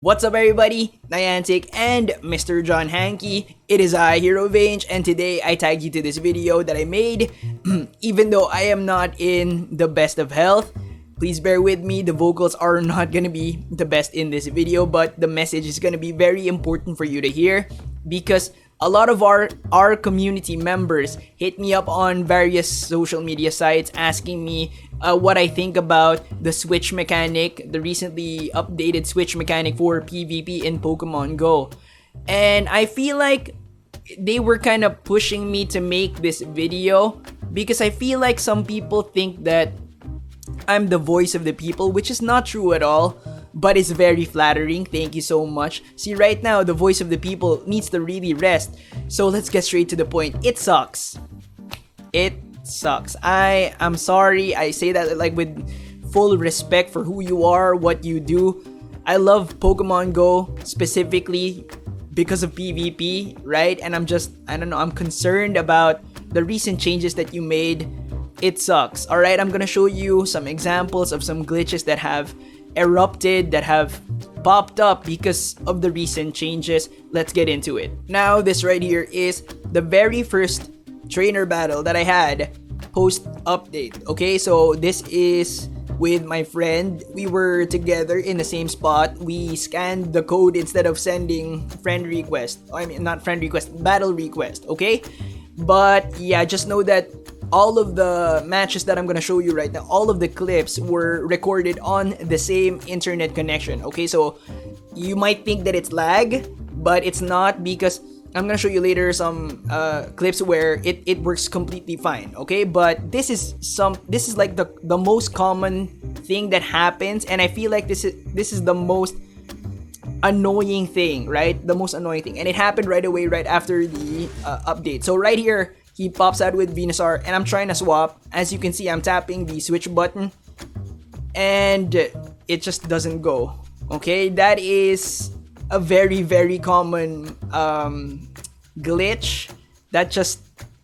What's up everybody, NIANTIC and Mr. John Hankey. It is I, Hero Vange, and today I tagged you to this video that I made. Even though I am not in the best of health, please bear with me, the vocals are not gonna be the best in this video, but the message is gonna be very important for you to hear because a lot of our community members hit me up on various social media sites asking me what I think about the switch mechanic, the recently updated switch mechanic for PvP in Pokemon Go. And I feel like they were kind of pushing me to make this video because I feel like some people think that I'm the voice of the people, which is not true at all, but it's very flattering. Thank you so much. See, right now, the voice of the people needs to really rest. So let's get straight to the point. It sucks. It sucks. I'm sorry. I say that like with full respect for who you are, what you do. I love Pokemon Go specifically because of PvP, right? And I don't know, I'm concerned about the recent changes that you made. It sucks. Alright, I'm gonna show you some examples of some glitches that have erupted, that have popped up because of the recent changes. Let's get into it. Now, this right here is the very first trainer battle that I had post update. Okay, so this is with my friend. We were together in the same spot. We scanned the code instead of sending friend request. I mean, not friend request, battle request. Okay, but yeah, just know that all of the matches that I'm gonna show you right now, all of the clips were recorded on the same internet connection. Okay, so you might think that it's lag, but it's not, because I'm gonna show you later some clips where it works completely fine. Okay, but this is like the most common thing that happens, and I feel like this is the most annoying thing, right? The most annoying thing, and it happened right away, right after the update. So right here, he pops out with Venusaur, and I'm trying to swap. As you can see, I'm tapping the switch button, and it just doesn't go. Okay, that is a very, very common glitch that just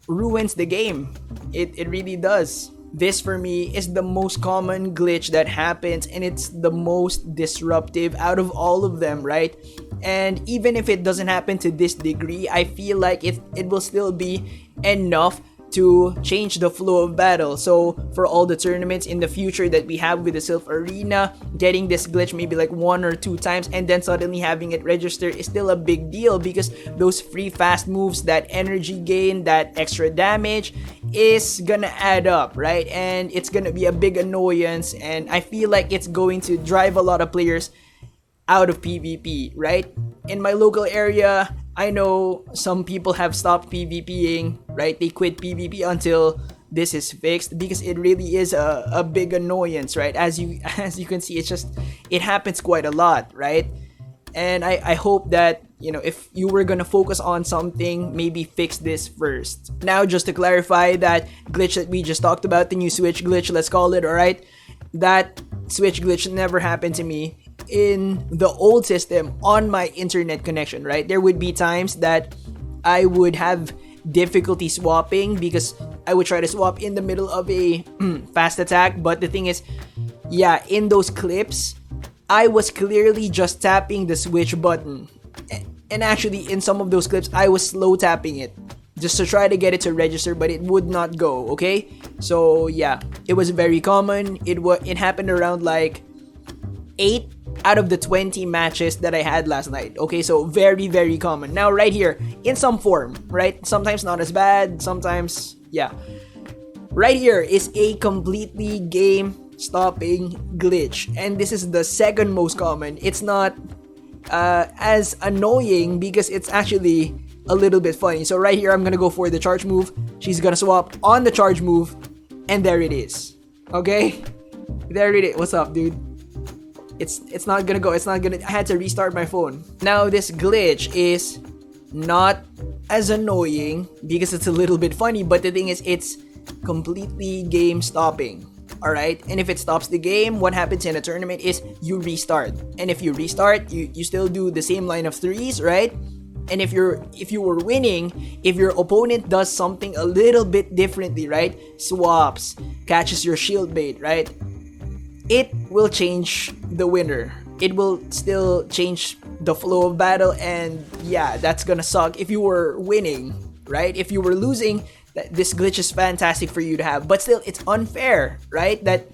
ruins the game. It really does. This for me is the most common glitch that happens, and it's the most disruptive out of all of them, right? And even if it doesn't happen to this degree, I feel like it will still be enough to change the flow of battle. So for all the tournaments in the future that we have with the Sylph Arena, getting this glitch maybe like 1 or 2 times and then suddenly having it register is still a big deal, because those free fast moves, that energy gain, that extra damage is gonna add up, right? And it's gonna be a big annoyance, and I feel like it's going to drive a lot of players out of PvP, right? In my local area, I know some people have stopped PvPing, right? They quit PvP until this is fixed, because it really is a big annoyance, right? As you can see, it happens quite a lot, right? And I hope that, you know, if you were gonna focus on something, maybe fix this first. Now, just to clarify, that glitch that we just talked about, the new switch glitch, let's call it, alright? That switch glitch never happened to me in the old system on my internet connection, right? There would be times that I would have difficulty swapping because I would try to swap in the middle of a fast attack, but the thing is, yeah, in those clips, I was clearly just tapping the switch button. And actually, in some of those clips, I was slow tapping it just to try to get it to register, but it would not go, okay? So yeah, it was very common. It happened around like 8 out of the 20 matches that I had last night. Okay, so very, very common. Now, right here, in some form, right? Sometimes not as bad, sometimes, yeah. Right here is a completely game-stopping glitch, and this is the second most common. It's not as annoying because it's actually a little bit funny. So right here, I'm gonna go for the charge move. She's gonna swap on the charge move, and there it is. Okay? There it is. What's up, dude? It's not gonna go. It's not gonna. I had to restart my phone. Now, this glitch is not as annoying because it's a little bit funny, but the thing is, it's completely game stopping. Alright? And if it stops the game, what happens in a tournament is you restart. And if you restart, you still do the same line of threes, right? And if you were winning, if your opponent does something a little bit differently, right? Swaps, catches your shield bait, right? It will change the winner. it will still change the flow of battle, and yeah, that's gonna suck if you were winning, right? If you were losing, this glitch is fantastic for you to have, but still, it's unfair, right? That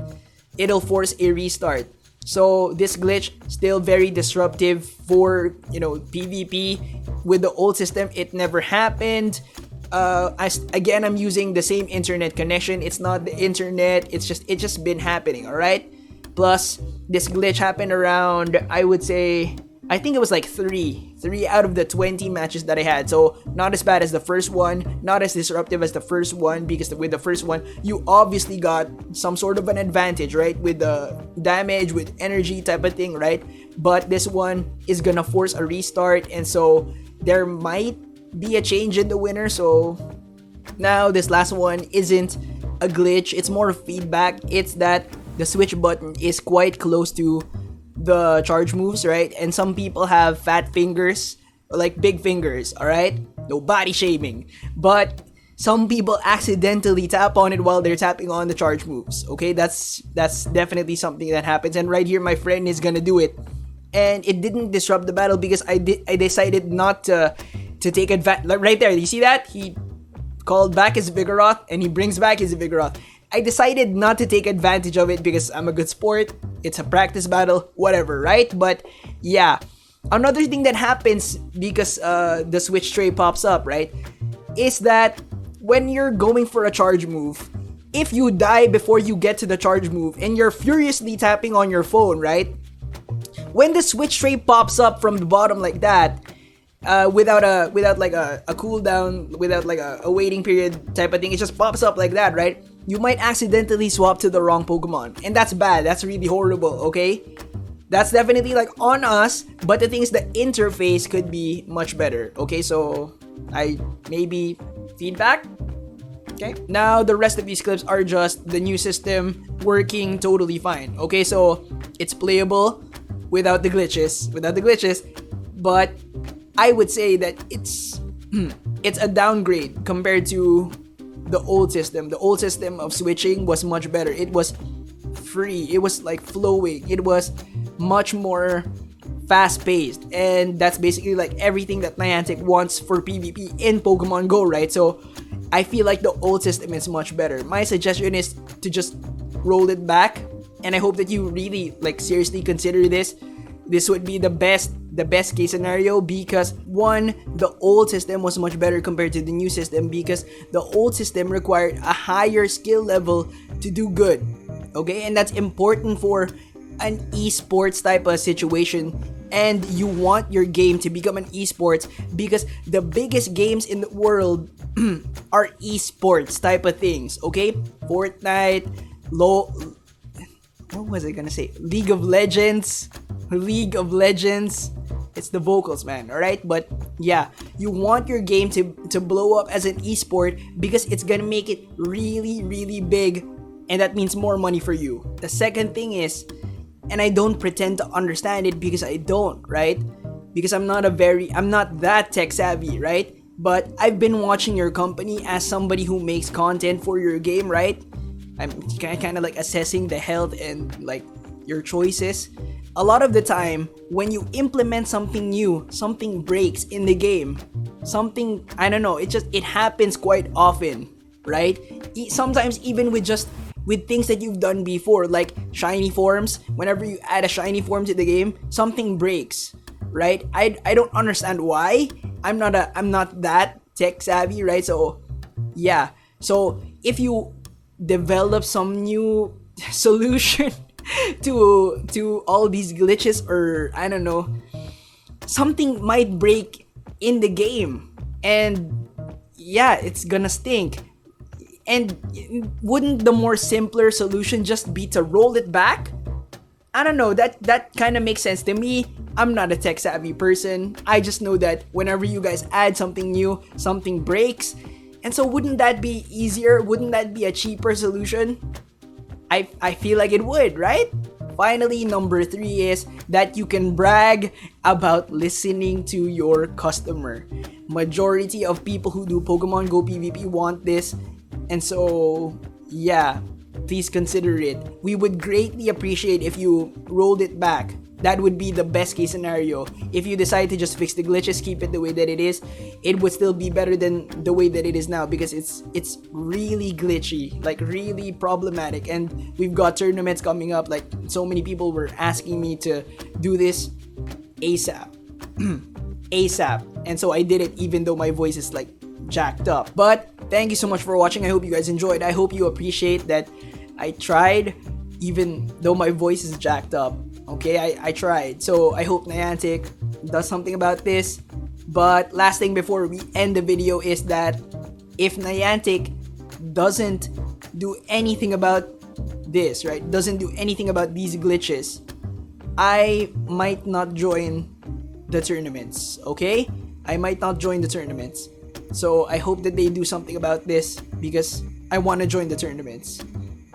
it'll force a restart. So this glitch still very disruptive for, PvP. With the old system, it never happened. Again, I'm using the same internet connection. It's not the internet. It's just been happening. All right. Plus, this glitch happened around, I would say, I think it was like three out of the 20 matches that I had. So not as bad as the first one, not as disruptive as the first one, because with the first one, you obviously got some sort of an advantage, right? With the damage, with energy type of thing, right? But this one is gonna force a restart, and so there might be a change in the winner. So now this last one isn't a glitch, it's more feedback. It's that the switch button is quite close to the charge moves, right? And some people have fat fingers, or like big fingers, all right? No body shaming. But some people accidentally tap on it while they're tapping on the charge moves, okay? That's definitely something that happens. And right here, my friend is gonna do it. And it didn't disrupt the battle because I decided not to take advantage. Like right there, you see that? He called back his Vigoroth and he brings back his Vigoroth. I decided not to take advantage of it because I'm a good sport. It's a practice battle, whatever, right? But yeah, another thing that happens because the switch tray pops up, right, is that when you're going for a charge move, if you die before you get to the charge move and you're furiously tapping on your phone, right, when the switch tray pops up from the bottom like that, without like a cooldown, without like a waiting period type of thing, it just pops up like that, right? You might accidentally swap to the wrong Pokemon, and that's bad. That's really horrible, okay? That's definitely like on us, but the thing is the interface could be much better, okay? So maybe feedback. Okay, now the rest of these clips are just the new system working totally fine. Okay, so it's playable without the glitches, but I would say that it's a downgrade compared to the old system. The old system of switching was much better. It was free. It was like flowing. It was much more fast-paced, and that's basically like everything that Niantic wants for PvP in Pokemon Go, right? So I feel like the old system is much better. My suggestion is to just roll it back, and I hope that you really like seriously consider this. This would be the best case scenario, because one, the old system was much better compared to the new system, because the old system required a higher skill level to do good, okay? And that's important for an esports type of situation, and you want your game to become an esports because the biggest games in the world are esports type of things, okay? Fortnite, what was I gonna say? League of Legends. It's the vocals, man, alright? But yeah, you want your game to blow up as an esport because it's gonna make it really, really big, and that means more money for you. The second thing is, and I don't pretend to understand it because I don't, right? Because I'm not that tech savvy, right? But I've been watching your company as somebody who makes content for your game, right? I'm kind of like assessing the health and like your choices. A lot of the time, when you implement something new, something breaks in the game. Something, I don't know, it happens quite often, right? Sometimes even with things that you've done before, like shiny forms. Whenever you add a shiny form to the game, something breaks, right? I don't understand why. I'm not that tech savvy, right? So yeah. So if you develop some new solution to all these glitches, or I don't know, something might break in the game, and yeah, it's gonna stink. And wouldn't the more simpler solution just be to roll it back? I don't know, that kind of makes sense to me. I'm not a tech savvy person. I just know that whenever you guys add something new, something breaks. And so wouldn't that be easier? Wouldn't that be a cheaper solution? I feel like it would, right? Finally, number 3 is that you can brag about listening to your customer. Majority of people who do Pokemon Go PvP want this. And so, yeah, please consider it. We would greatly appreciate if you rolled it back. That would be the best case scenario. If you decide to just fix the glitches, keep it the way that it is, it would still be better than the way that it is now, because it's really glitchy, like really problematic. And we've got tournaments coming up. Like, so many people were asking me to do this ASAP. ASAP. And so I did it even though my voice is like jacked up. But thank you so much for watching. I hope you guys enjoyed. I hope you appreciate that I tried even though my voice is jacked up. Okay, I tried. So I hope Niantic does something about this. But last thing before we end the video is that if Niantic doesn't do anything about this, right? Doesn't do anything about these glitches, I might not join the tournaments, okay? I might not join the tournaments. So I hope that they do something about this, because I want to join the tournaments.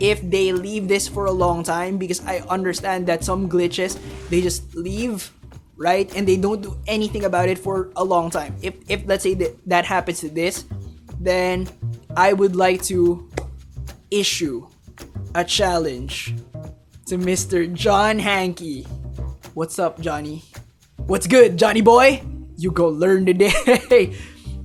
If they leave this for a long time, because I understand that some glitches, they just leave, right? And they don't do anything about it for a long time. If let's say that happens to this, then I would like to issue a challenge to Mr. John Hankey. What's up, Johnny? What's good, Johnny boy? You go learn today.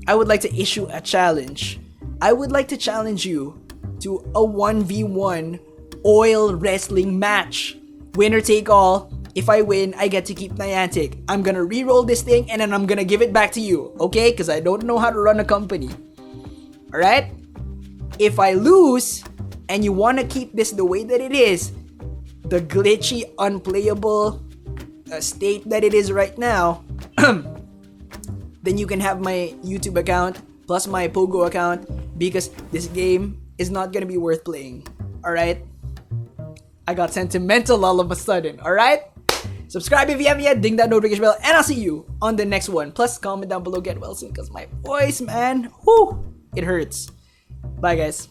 I would like to issue a challenge. I would like to challenge you to a 1v1 oil wrestling match. Winner take all. If I win, I get to keep Niantic. I'm gonna re-roll this thing and then I'm gonna give it back to you, okay? Because I don't know how to run a company. Alright? If I lose and you wanna keep this the way that it is, the glitchy, unplayable state that it is right now, then you can have my YouTube account plus my Pogo account, because this game is not gonna be worth playing. Alright? I got sentimental all of a sudden. Alright? Subscribe if you haven't yet, ding that notification bell, and I'll see you on the next one. Plus, comment down below, get well soon, because my voice, man, whoo, it hurts. Bye, guys.